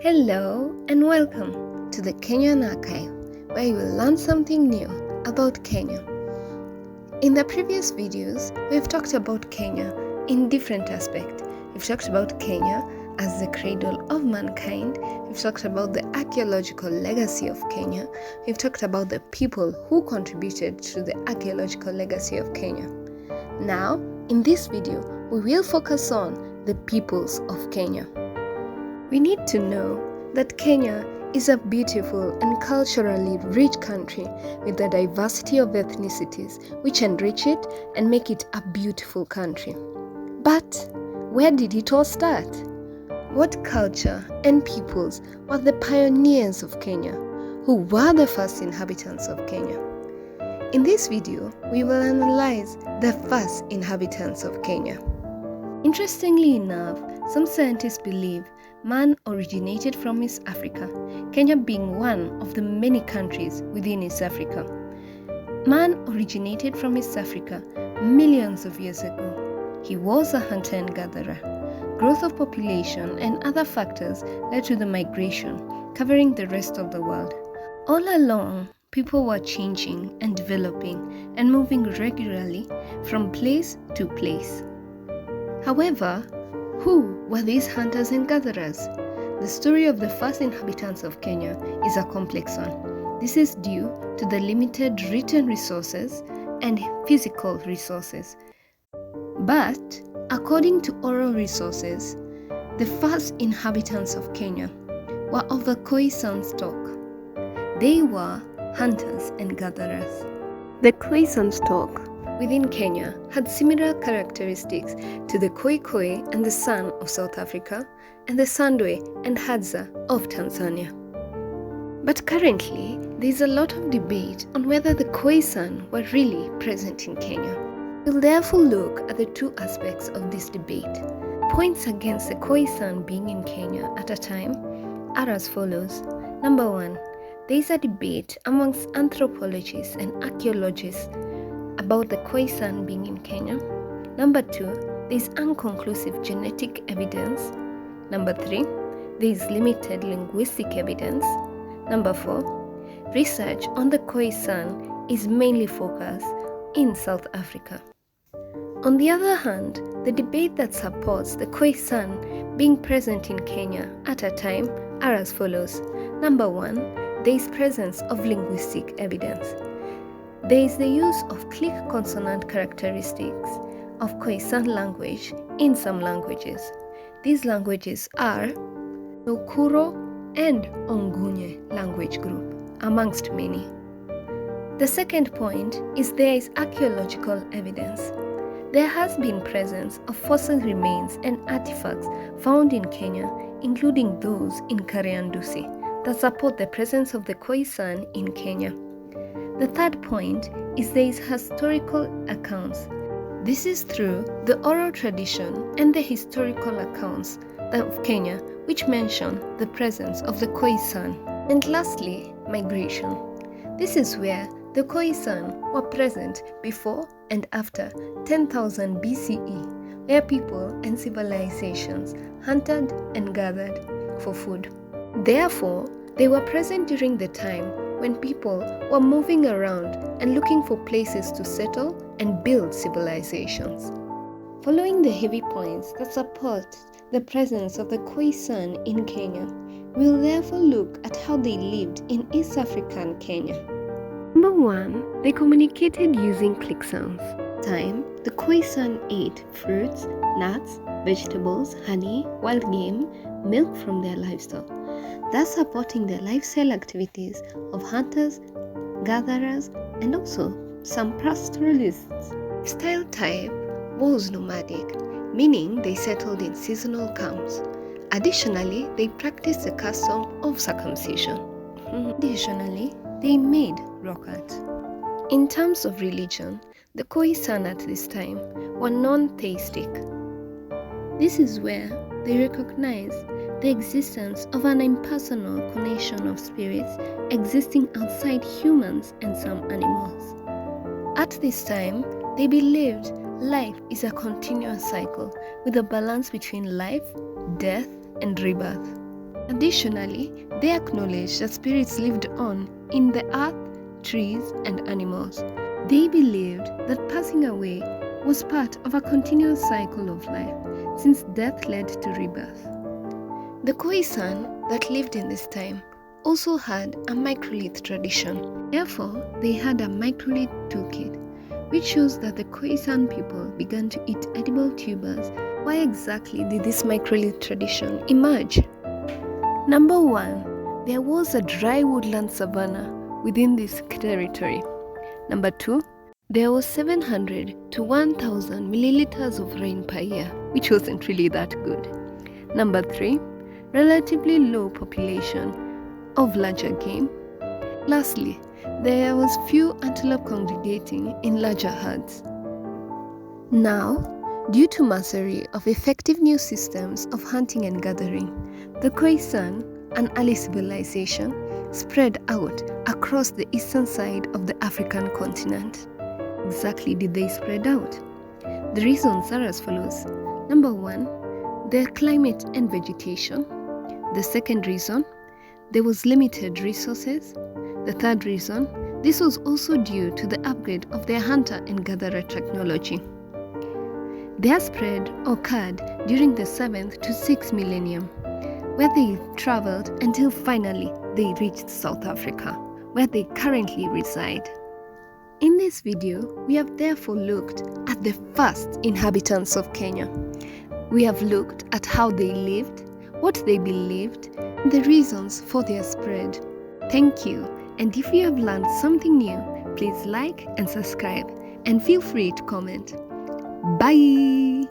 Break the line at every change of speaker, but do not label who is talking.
Hello and welcome to the Kenyan Archive, where you will learn something new about Kenya. In the previous videos, we've talked about Kenya in different aspects. We've talked about Kenya as the cradle of mankind. We've talked about the archaeological legacy of Kenya. We've talked about the people who contributed to the archaeological legacy of Kenya. Now, in this video, we will focus on the peoples of Kenya. We need to know that Kenya is a beautiful and culturally rich country with a diversity of ethnicities which enrich it and make it a beautiful country. But where did it all start? What culture and peoples were the pioneers of Kenya? Who were the first inhabitants of Kenya? In this video, we will analyze the first inhabitants of Kenya. Interestingly enough, some scientists believe man originated from East Africa, Kenya being one of the many countries within East Africa. Man originated from East Africa millions of years ago. He was a hunter and gatherer. Growth of population and other factors led to the migration, covering the rest of the world. All along, people were changing and developing and moving regularly from place to place. However, who were these hunters and gatherers? The story of the first inhabitants of Kenya is a complex one. This is due to the limited written resources and physical resources. But, according to oral resources, the first inhabitants of Kenya were of the Khoisan stock. They were hunters and gatherers. The Khoisan stock within Kenya had similar characteristics to the Khoi and the San of South Africa and the Sandwe and Hadza of Tanzania. But currently, there is a lot of debate on whether the Khoisan were really present in Kenya. We'll therefore look at the two aspects of this debate. Points against the Khoisan being in Kenya at a time are as follows. Number 1, there is a debate amongst anthropologists and archaeologists about the Khoisan being in Kenya. Number 2, there is inconclusive genetic evidence. Number 3, there is limited linguistic evidence. Number 4, research on the Khoisan is mainly focused in South Africa. On the other hand, the debate that supports the Khoisan being present in Kenya at a time are as follows. Number 1, there is presence of linguistic evidence. There is the use of click consonant characteristics of Khoisan language in some languages. These languages are Nokuro and Ongunye language group, amongst many. The second point is there is archaeological evidence. There has been presence of fossil remains and artifacts found in Kenya, including those in Kariandusi, that support the presence of the Khoisan in Kenya. The third point is there is historical accounts. This is through the oral tradition and the historical accounts of Kenya which mention the presence of the Khoisan. And lastly, migration. This is where the Khoisan were present before and after 10,000 BCE, where people and civilizations hunted and gathered for food. Therefore, they were present during the time when people were moving around and looking for places to settle and build civilizations. Following the heavy points that support the presence of the Khoisan in Kenya, we will therefore look at how they lived in East African Kenya. Number 1, they communicated using click sounds. Time, the Khoisan ate fruits, nuts, vegetables, honey, wild game, milk from their livestock, thus supporting the lifestyle activities of hunters, gatherers, and also some pastoralists. Style type was nomadic, meaning they settled in seasonal camps. Additionally, they practiced the custom of circumcision. Additionally, they made rock art. In terms of religion, the Khoisan at this time were non-theistic. This is where they recognize the existence of an impersonal connection of spirits existing outside humans and some animals. At this time, they believed life is a continuous cycle with a balance between life, death, and rebirth. Additionally, they acknowledged that spirits lived on in the earth, trees, and animals. They believed that passing away was part of a continuous cycle of life, since death led to rebirth. The Khoisan that lived in this time also had a microlith tradition. Therefore, they had a microlith toolkit, which shows that the Khoisan people began to eat edible tubers. Why exactly did this microlith tradition emerge? Number 1, there was a dry woodland savanna within this territory. Number 2, there was 700 to 1000 milliliters of rain per year, which wasn't really that good. Number 3, relatively low population of larger game. Lastly, there was few antelope congregating in larger herds. Now, due to mastery of effective new systems of hunting and gathering, the Khoisan, an early civilization, spread out across the eastern side of the African continent. Exactly did they spread out? The reasons are as follows. Number 1, their climate and vegetation. The second reason, there was limited resources. The third reason, this was also due to the upgrade of their hunter and gatherer technology. Their spread occurred during the 7th to 6th millennium, where they traveled until finally they reached South Africa, where they currently reside. In this video, we have therefore looked at the first inhabitants of Kenya. We have looked at how they lived, what they believed, and the reasons for their spread. Thank you, and if you have learned something new, please like and subscribe, and feel free to comment. Bye!